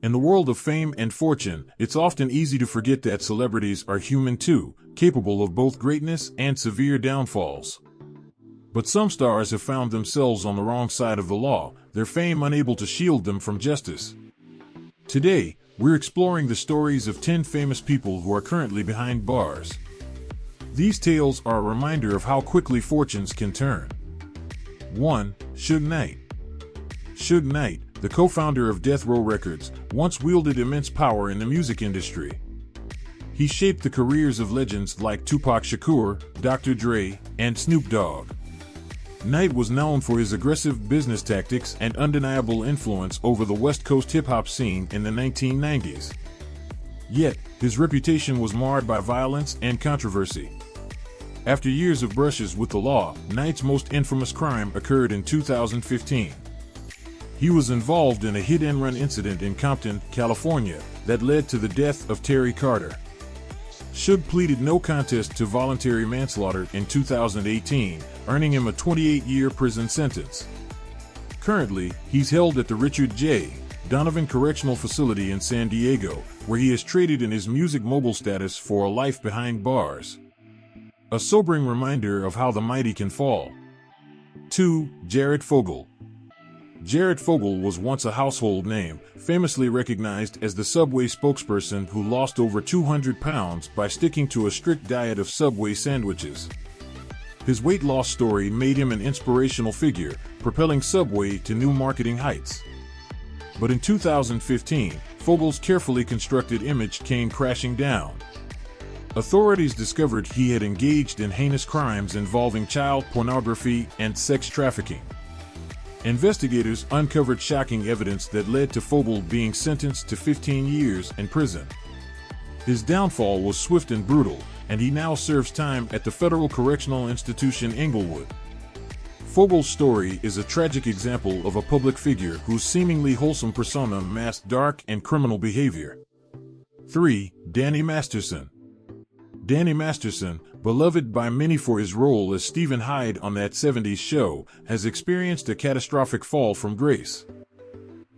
In the world of fame and fortune, it's often easy to forget that celebrities are human too, capable of both greatness and severe downfalls. But some stars have found themselves on the wrong side of the law, their fame unable to shield them from justice. Today, we're exploring the stories of 10 famous people who are currently behind bars. These tales are a reminder of how quickly fortunes can turn. 1. Suge Knight. Suge Knight, the co-founder of Death Row Records, once wielded immense power in the music industry. He shaped the careers of legends like Tupac Shakur, Dr. Dre, and Snoop Dogg. Knight was known for his aggressive business tactics and undeniable influence over the West Coast hip-hop scene in the 1990s. Yet, his reputation was marred by violence and controversy. After years of brushes with the law, Knight's most infamous crime occurred in 2015. He was involved in a hit-and-run incident in Compton, California, that led to the death of Terry Carter. Suge pleaded no contest to voluntary manslaughter in 2018, earning him a 28-year prison sentence. Currently, he's held at the Richard J. Donovan Correctional Facility in San Diego, where he has traded in his music mogul status for a life behind bars. A sobering reminder of how the mighty can fall. 2. Jared Fogle. Jared Fogle was once a household name, famously recognized as the Subway spokesperson who lost over 200 pounds by sticking to a strict diet of Subway sandwiches. His weight loss story made him an inspirational figure, propelling Subway to new marketing heights. But in 2015, Fogle's carefully constructed image came crashing down. Authorities discovered he had engaged in heinous crimes involving child pornography and sex trafficking. Investigators uncovered shocking evidence that led to Fogle being sentenced to 15 years in prison. His downfall was swift and brutal, and he now serves time at the Federal Correctional Institution Inglewood. Fogle's story is a tragic example of a public figure whose seemingly wholesome persona masked dark and criminal behavior. 3. Danny Masterson. Danny Masterson, beloved by many for his role as Stephen Hyde on That 70s Show, has experienced a catastrophic fall from grace.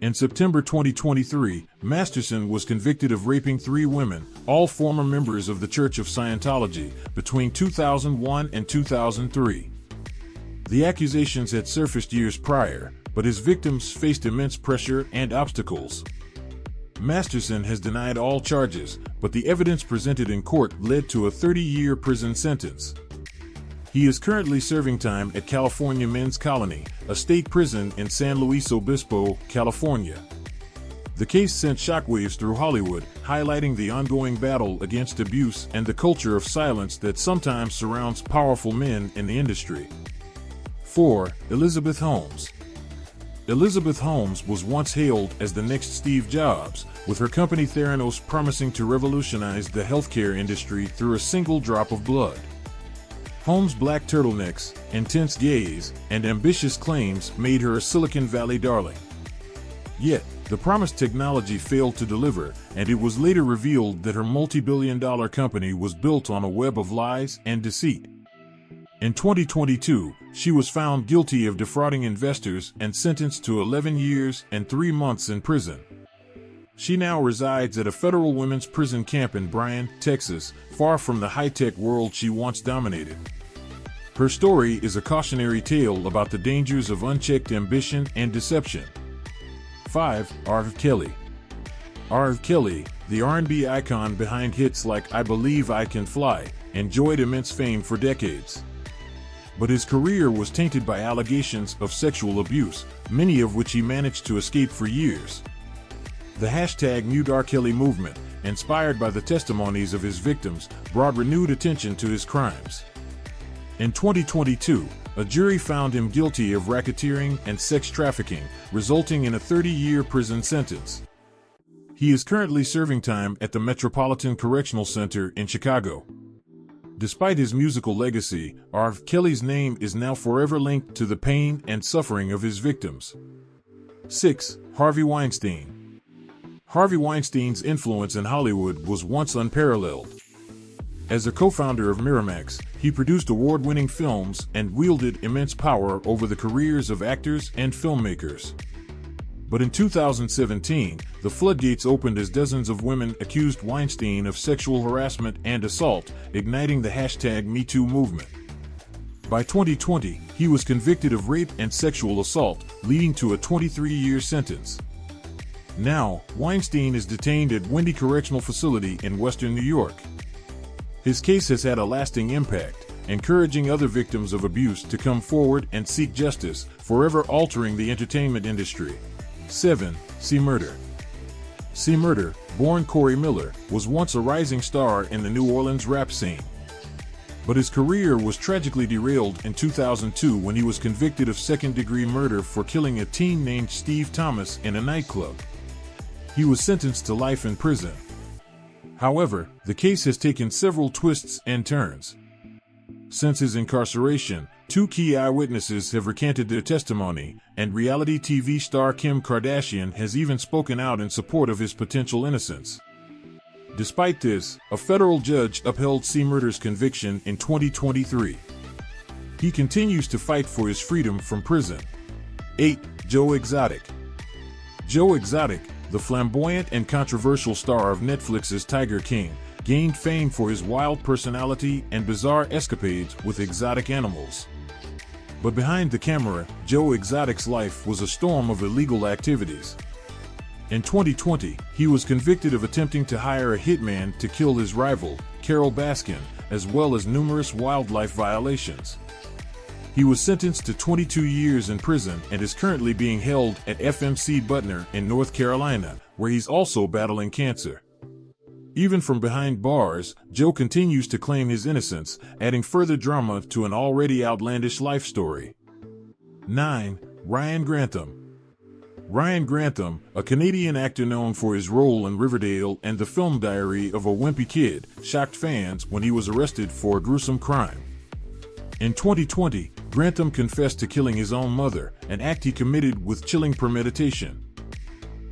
In September 2023, Masterson was convicted of raping 3 women, all former members of the Church of Scientology, between 2001 and 2003. The accusations had surfaced years prior, but his victims faced immense pressure and obstacles. Masterson has denied all charges, but the evidence presented in court led to a 30-year prison sentence. He is currently serving time at California Men's Colony, a state prison in San Luis Obispo, California. The case sent shockwaves through Hollywood, highlighting the ongoing battle against abuse and the culture of silence that sometimes surrounds powerful men in the industry. 4. Elizabeth Holmes. Elizabeth Holmes was once hailed as the next Steve Jobs, with her company Theranos promising to revolutionize the healthcare industry through a single drop of blood. Holmes' black turtlenecks, intense gaze, and ambitious claims made her a Silicon Valley darling. Yet, the promised technology failed to deliver, and it was later revealed that her multi-billion-dollar company was built on a web of lies and deceit. In 2022, she was found guilty of defrauding investors and sentenced to 11 years and 3 months in prison. She now resides at a federal women's prison camp in Bryan, Texas, far from the high-tech world she once dominated. Her story is a cautionary tale about the dangers of unchecked ambition and deception. 5. R. Kelly. R. Kelly, the R&B icon behind hits like I Believe I Can Fly, enjoyed immense fame for decades. But his career was tainted by allegations of sexual abuse, many of which he managed to escape for years. The #MuteRKelly movement, inspired by the testimonies of his victims, brought renewed attention to his crimes. In 2022, a jury found him guilty of racketeering and sex trafficking, resulting in a 30-year prison sentence. He is currently serving time at the Metropolitan Correctional Center in Chicago. Despite his musical legacy, R. Kelly's name is now forever linked to the pain and suffering of his victims. 6. Harvey Weinstein. Harvey Weinstein's influence in Hollywood was once unparalleled. As a co-founder of Miramax, he produced award-winning films and wielded immense power over the careers of actors and filmmakers. But in 2017, the floodgates opened as dozens of women accused Weinstein of sexual harassment and assault, igniting the #MeToo movement. By 2020, he was convicted of rape and sexual assault, leading to a 23-year sentence. Now, Weinstein is detained at Wendy Correctional Facility in Western New York. His case has had a lasting impact, encouraging other victims of abuse to come forward and seek justice, forever altering the entertainment industry. 7. C. Murder. C. Murder, born Corey Miller, was once a rising star in the New Orleans rap scene. But his career was tragically derailed in 2002 when he was convicted of second-degree murder for killing a teen named Steve Thomas in a nightclub. He was sentenced to life in prison. However, the case has taken several twists and turns. Since his incarceration, 2 key eyewitnesses have recanted their testimony, and reality TV star Kim Kardashian has even spoken out in support of his potential innocence. Despite this, a federal judge upheld C. Murder's conviction in 2023. He continues to fight for his freedom from prison. 8. Joe Exotic. Joe Exotic, the flamboyant and controversial star of Netflix's Tiger King, gained fame for his wild personality and bizarre escapades with exotic animals. But behind the camera, Joe Exotic's life was a storm of illegal activities. In 2020, he was convicted of attempting to hire a hitman to kill his rival, Carol Baskin, as well as numerous wildlife violations. He was sentenced to 22 years in prison and is currently being held at FMC Butner in North Carolina, where he's also battling cancer. Even from behind bars, Joe continues to claim his innocence, adding further drama to an already outlandish life story. 9. Ryan Grantham. Ryan Grantham, a Canadian actor known for his role in Riverdale and the film Diary of a Wimpy Kid, shocked fans when he was arrested for a gruesome crime. In 2020, Grantham confessed to killing his own mother, an act he committed with chilling premeditation.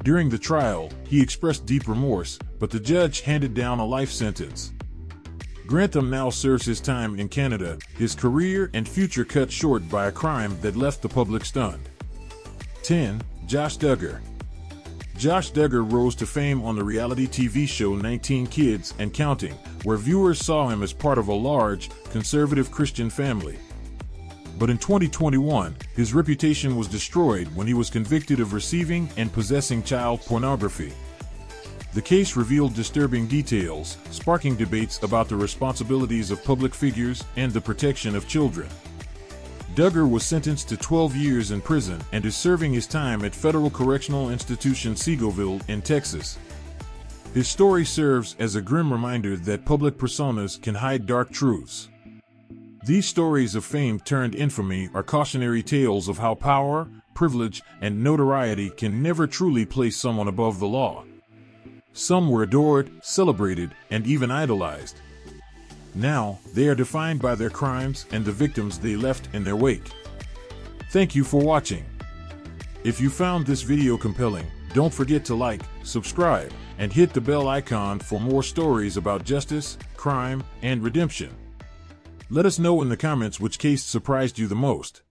During the trial, he expressed deep remorse, but the judge handed down a life sentence. Grantham now serves his time in Canada, his career and future cut short by a crime that left the public stunned. 10. Josh Duggar. Josh Duggar rose to fame on the reality TV show 19 Kids and Counting, where viewers saw him as part of a large, conservative Christian family. But in 2021, his reputation was destroyed when he was convicted of receiving and possessing child pornography. The case revealed disturbing details, sparking debates about the responsibilities of public figures and the protection of children. Duggar was sentenced to 12 years in prison and is serving his time at Federal Correctional Institution Seagoville in Texas. His story serves as a grim reminder that public personas can hide dark truths. These stories of fame turned infamy are cautionary tales of how power, privilege, and notoriety can never truly place someone above the law. Some were adored, celebrated, and even idolized. Now, they are defined by their crimes and the victims they left in their wake. Thank you for watching. If you found this video compelling, don't forget to like, subscribe, and hit the bell icon for more stories about justice, crime, and redemption. Let us know in the comments which case surprised you the most.